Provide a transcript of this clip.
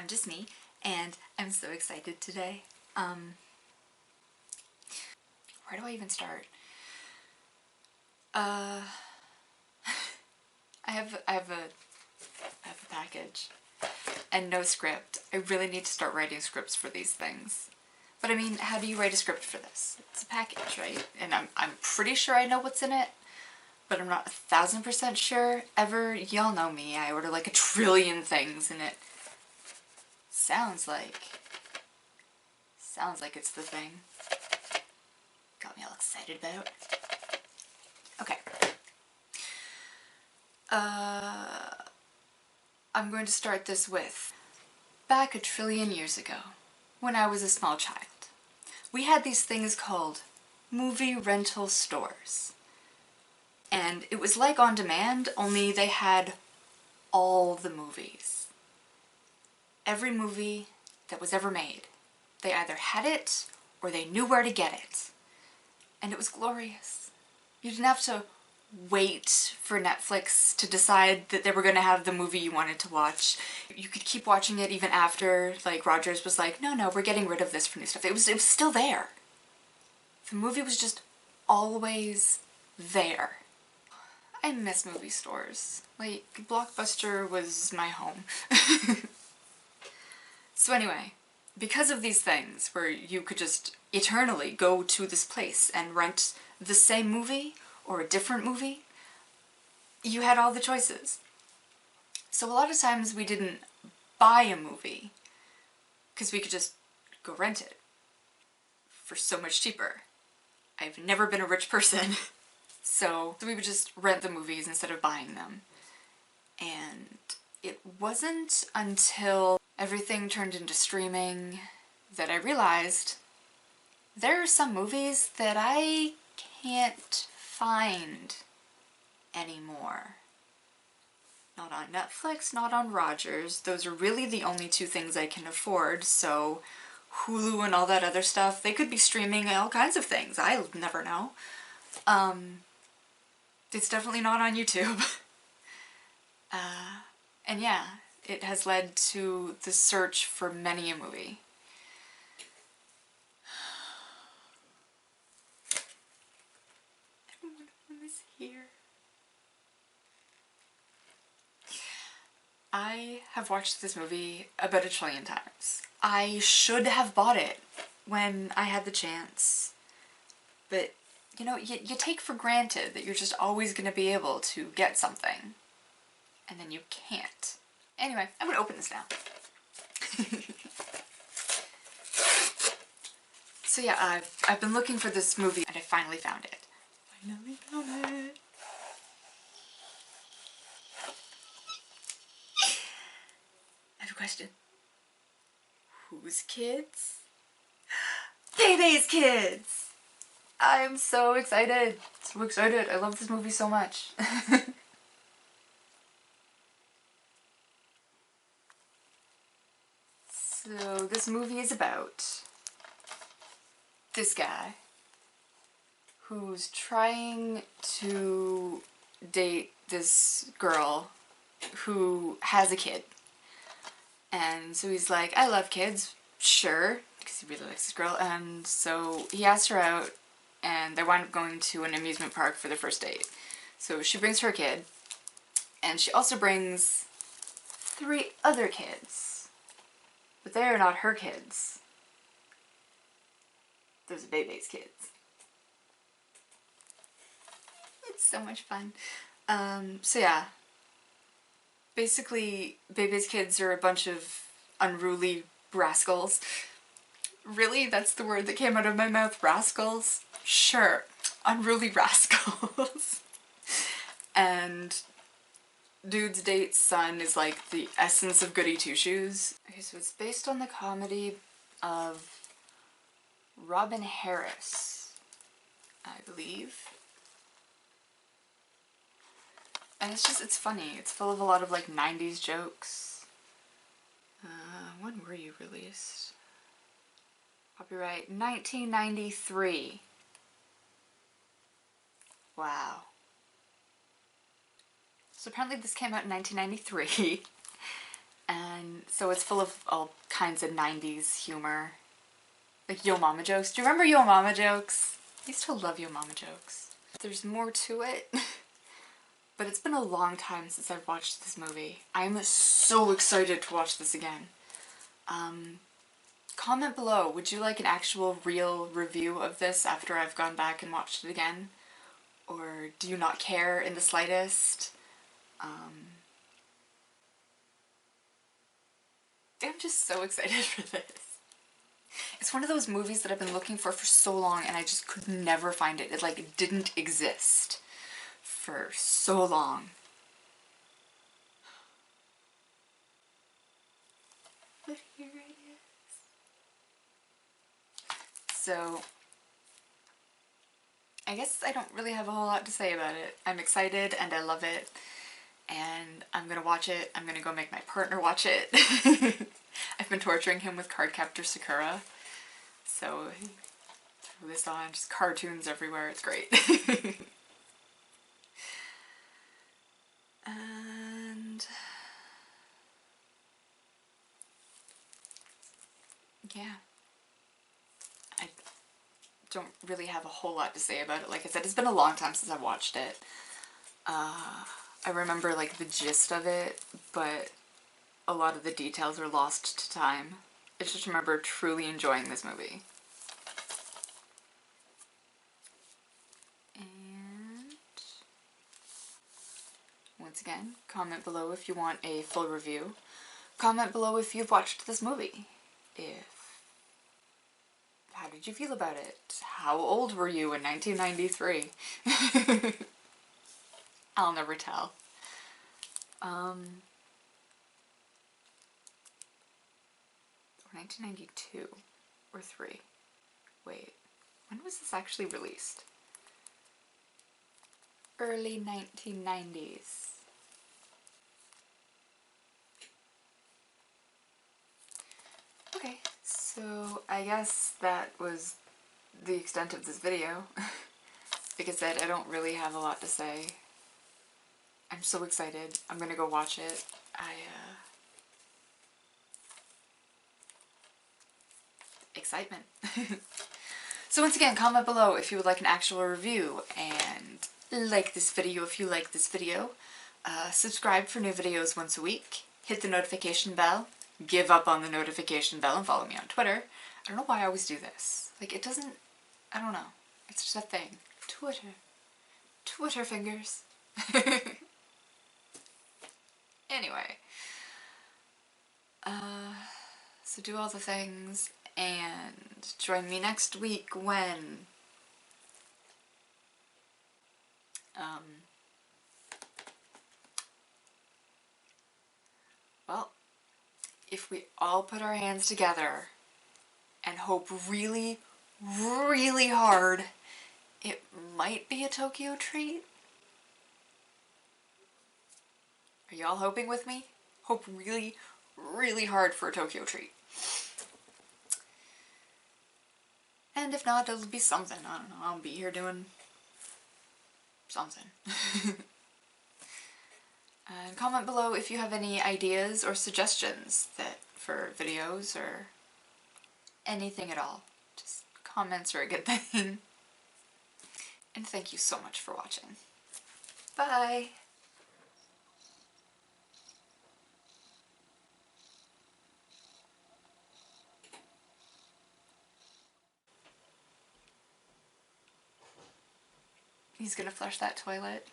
I'm just me, and I'm so excited today. Where do I even start? I have a package and no script. I really need to start writing scripts for these things. But I mean, how do you write a script for this? It's a package, right? And I'm pretty sure I know what's in it, but I'm not 1000% sure. Y'all know me, I order like a trillion things and it sounds like it's the thing. Got me all excited about. Okay. I'm going to start this with, back a trillion years ago, when I was a small child, we had these things called movie rental stores. And it was like on demand, only they had all the movies. Every movie that was ever made. They either had it or they knew where to get it. And it was glorious. You didn't have to wait for Netflix to decide that they were going to have the movie you wanted to watch. You could keep watching it even after, like, Rogers was like, no, we're getting rid of this for new stuff. It was still there. The movie was just always there. I miss movie stores. Like, Blockbuster was my home. So anyway, because of these things where you could just eternally go to this place and rent the same movie or a different movie, you had all the choices. So a lot of times we didn't buy a movie because we could just go rent it for so much cheaper. I've never been a rich person, so we would just rent the movies instead of buying them. And it wasn't until everything turned into streaming that I realized there are some movies that I can't find anymore. Not on Netflix, not on Rogers. Those are really the only two things I can afford, so Hulu and all that other stuff, they could be streaming all kinds of things. I'll never know. It's definitely not on YouTube. And yeah, it has led to the search for many a movie. Everyone is here. I have watched this movie about a trillion times. I should have bought it when I had the chance. But, you know, you take for granted that you're just always going to be able to get something. And then you can't. Anyway, I'm gonna open this now. So yeah, I've been looking for this movie and I finally found it. Finally found it! I have a question. Whose kids? Bebe's kids! I'm so excited! So excited! I love this movie so much. So this movie is about this guy who's trying to date this girl who has a kid. And so he's like, I love kids, sure, because he really likes this girl, and so he asks her out and they wind up going to an amusement park for their first date. So she brings her kid, and she also brings 3 other kids. But they are not her kids. Those are Bebe's kids. It's so much fun. So yeah. Basically, Bebe's kids are a bunch of unruly rascals. Really? That's the word that came out of my mouth? Rascals? Sure. Unruly rascals. And dude's date's son is like the essence of goody two-shoes. Okay, so it's based on the comedy of Robin Harris, I believe. And it's funny. It's full of a lot of like 90s jokes. When were you released? Copyright 1993. Wow. So apparently this came out in 1993, and So it's full of all kinds of 90s humor. Like Yo Mama jokes. Do you remember Yo Mama jokes? I used to love Yo Mama jokes. There's more to it. But it's been a long time since I've watched this movie. I'm so excited to watch this again. Comment below, would you like an actual real review of this after I've gone back and watched it again? Or do you not care in the slightest? I'm just so excited for this. It's one of those movies that I've been looking for so long and I just could never find it. It like didn't exist for so long. But here it is. So I guess I don't really have a whole lot to say about it. I'm excited and I love it. And I'm gonna watch it. I'm gonna go make my partner watch it. I've been torturing him with Cardcaptor Sakura. So throw this on, just cartoons everywhere, it's great. And yeah. I don't really have a whole lot to say about it. Like I said, it's been a long time since I've watched it. I remember like the gist of it, but a lot of the details are lost to time. I just remember truly enjoying this movie. And once again, comment below if you want a full review. Comment below if you've watched this movie. How did you feel about it? How old were you in 1993? I'll never tell. Or 1992 or 3. Wait, when was this actually released? Early 1990s. Okay, so I guess that was the extent of this video. Like I said, I don't really have a lot to say. I'm so excited. I'm gonna go watch it. Excitement. So once again, comment below if you would like an actual review, and like this video if you like this video. Subscribe for new videos once a week. Hit the notification bell. Give up on the notification bell and follow me on Twitter. I don't know why I always do this. Like, it doesn't... I don't know. It's just a thing. Twitter. Twitter fingers. Anyway. So do all the things, and join me next week when... well, if we all put our hands together and hope really, really hard, it might be a Tokyo treat. Are y'all hoping with me? Hope really, really hard for a Tokyo treat. And if not, it'll be something. I don't know, I'll be here doing something. And comment below if you have any ideas or suggestions for videos or anything at all. Just comments are a good thing. And thank you so much for watching. Bye! He's gonna flush that toilet.